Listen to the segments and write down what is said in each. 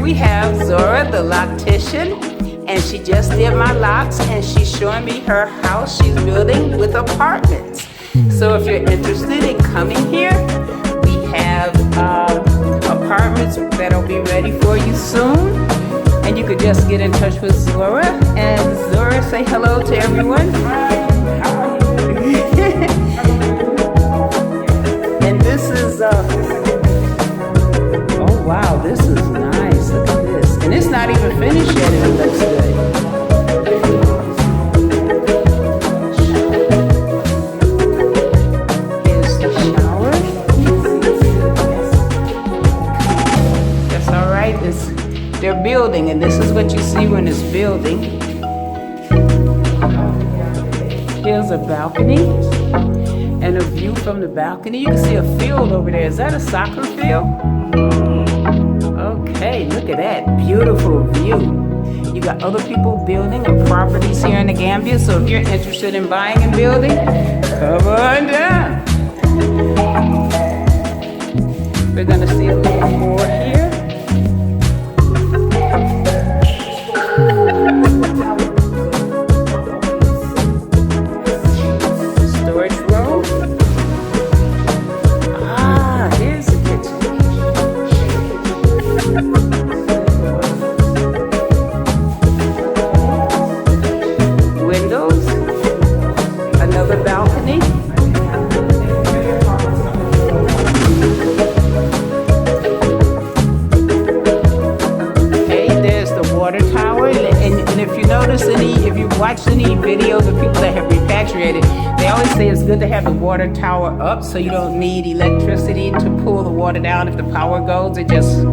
we have Zora, the loctician, and she just did my locks, and she's showing me her house she's building with apartments. So if you're interested in coming here, we have apartments that'll be ready for you soon. And you could just get in touch with Zora. And Zora, say hello to everyone. Hi, how are you? And this is, oh wow, this is nice. Look at this. And it's not even finished yet, and it looks good. Here's the shower. That's all right. They're building, and this is what you see when it's building. Here's a balcony and a view from the balcony. You can see a field over there. Is that a soccer field? Okay, look at that beautiful view. You got other people building and properties here in the Gambia, so if you're interested in buying and building, come on down. We're gonna see a little more here. Storage room. Here's the kitchen. Windows. Another balcony. Okay, there's the water tower. And if you notice if you watch any videos of people that have repatriated, they always say it's good to have the water tower up so you don't need electricity to pull the water down. If the power goes, it just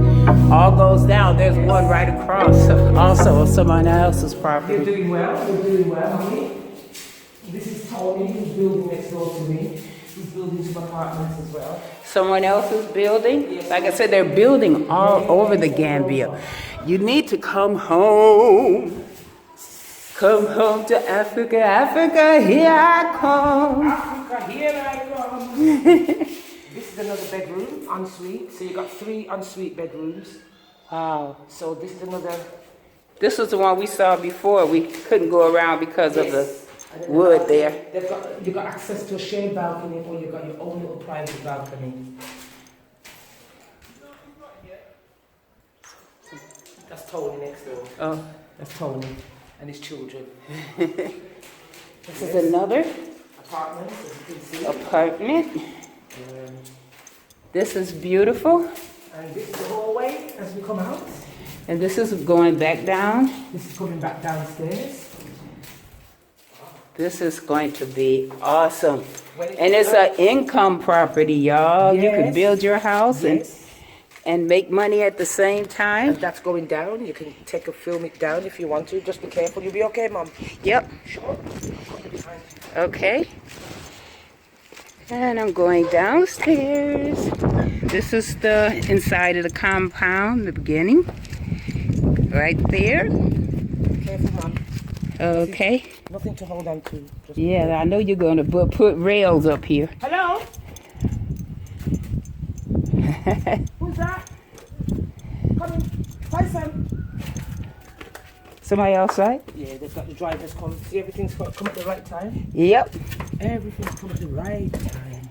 all goes down. There's one right across, also on someone else's property. You're doing well, honey. This is Tony, who's building next door to me. He's building some apartments as well. Someone else is building. Like I said, they're building all over the Gambia. You need to come home. Come home to Africa, Africa, here I come. Africa, here I come. This is another bedroom, ensuite. So you got 3 ensuite bedrooms. Wow. So this is another. This was the one we saw before. We couldn't go around because of the wood there. You got access to a shared balcony, or you got your own little private balcony. That's Tony next door. Oh. That's Tony and his children. This is another apartment, as you can see. Apartment. This is beautiful. And this is the hallway as we come out. And this is going back down. This is coming back downstairs. This is going to be awesome. And it's an income property, y'all. Yes. You can build your house Yes. and make money at the same time. And that's going down. You can film it down if you want to. Just be careful. You'll be okay, Mom. Yep. Sure. Okay. And I'm going downstairs. This is the inside of the compound, the beginning. Right there. Careful, Mom. Okay. Nothing to hold on to. Just Yeah, I know you're going to put rails up here. Hello? Who's that? Come in. Hi, Sam. Somebody else, right? Yeah, they've got the drivers come. See, everything's got to come at the right time. Yep. Everything's come at the right time.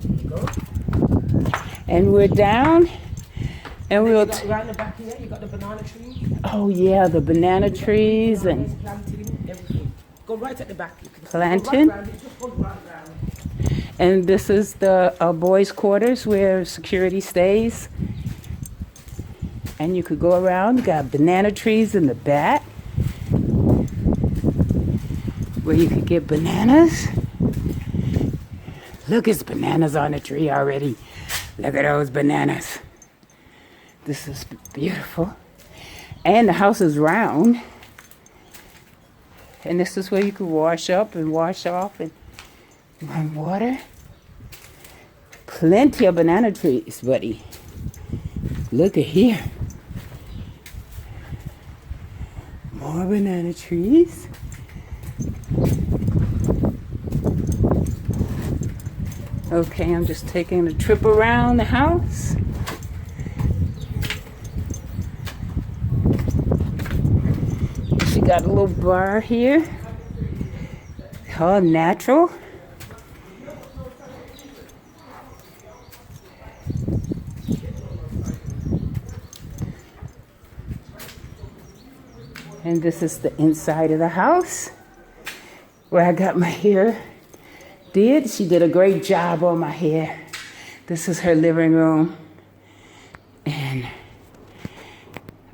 There you go. And we're down. And we'll. Right in the back here, you got the banana tree. Oh yeah, the banana trees and Planting, everything. Go right at the back. You can planting. Go right round, just go right round. And this is the boys' quarters where security stays. And you could go around. You got banana trees in the back where you could get bananas. Look, it's bananas on the tree already. Look at those bananas. This is beautiful. And the house is round. And this is where you could wash up and wash off and run water. Plenty of banana trees, buddy. Look at here. More banana trees. Okay, I'm just taking a trip around the house. got a little bar here. All natural. And this is the inside of the house where I got my hair did. She did a great job on my hair. This is her living room. And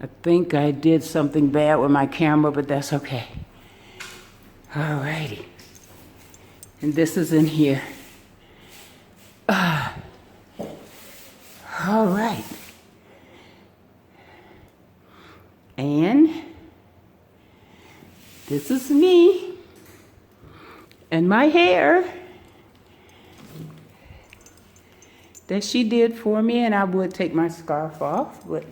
I think I did something bad with my camera, but that's okay. Alrighty. And this is in here. Alright. And this is me and my hair that she did for me, and I would take my scarf off, but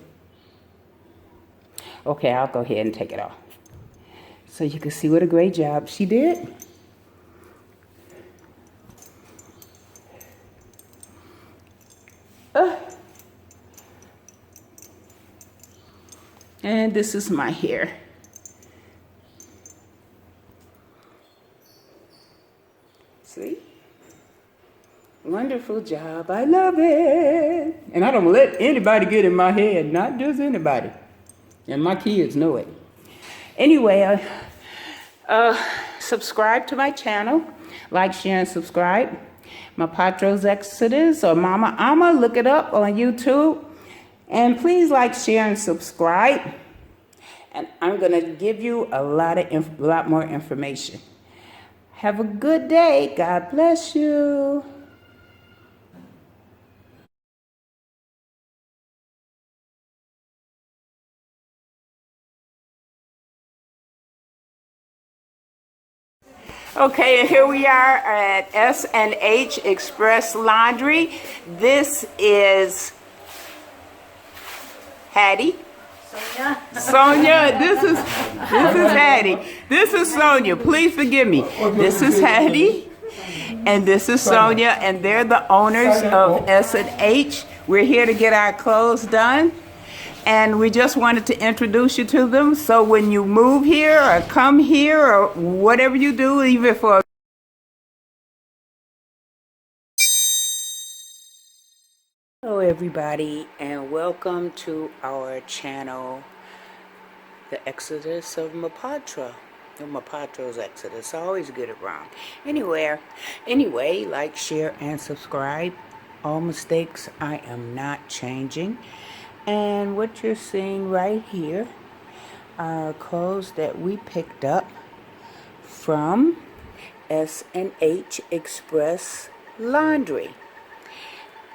okay, I'll go ahead and take it off so you can see what a great job she did. And this is my hair. See? Wonderful job. I love it. And I don't let anybody get in my head, not just anybody. And my kids know it. Anyway, subscribe to my channel. Like, share, and subscribe. MaPaTro's Exodus or Mama Ama. Look it up on YouTube. And please like, share, and subscribe. And I'm going to give you a lot more information. Have a good day. God bless you. Okay, and here we are at S&H Express Laundry. This is Hattie. Sonia, this is Hattie. This is Sonia. Please forgive me. This is Hattie, and this is Sonia, and they're the owners of S&H. We're here to get our clothes done, and we just wanted to introduce you to them. So when you move here or come here or whatever you do, even for Hello everybody, and welcome to our channel, The Exodus of MaPaTro. MaPaTro's Exodus. I always get it wrong. Anyway, like, share, and subscribe. All mistakes I am not changing. And what you're seeing right here are clothes that we picked up from S&H Express Laundry.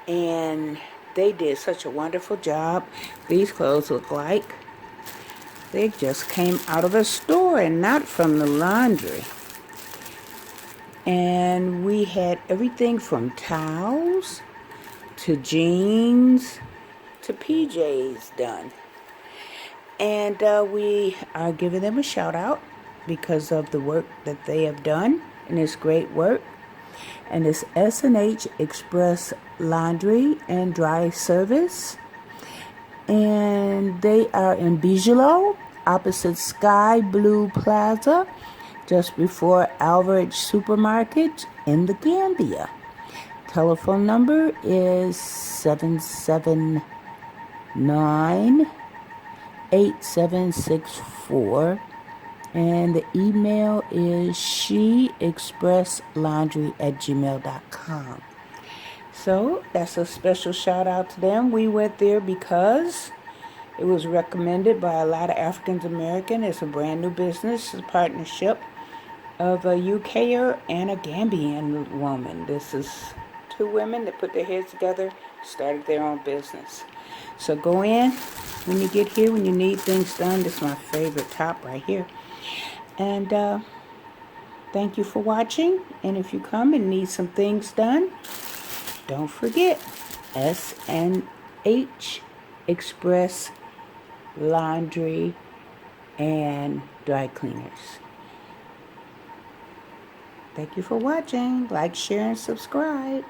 And they did such a wonderful job. These clothes look like they just came out of a store and not from the laundry. And we had everything from towels to jeans to PJs done. And we are giving them a shout out because of the work that they have done, and it's great work. And it's S&H Express Laundry and Dry Service. And they are in Bigelow, opposite Sky Blue Plaza, just before Alvarez Supermarket in the Gambia. Telephone number is 779-8764. And the email is sheexpresslaundry@gmail.com. So that's a special shout out to them. We went there because it was recommended by a lot of African American. It's a brand new business, a partnership of a UKer and a Gambian woman. This is two women that put their heads together, started their own business. So go in when you get here, when you need things done. This is my favorite top right here. And thank you for watching. And if you come and need some things done, don't forget S&H Express Laundry and Dry Cleaners. Thank you for watching. Like, share, and subscribe.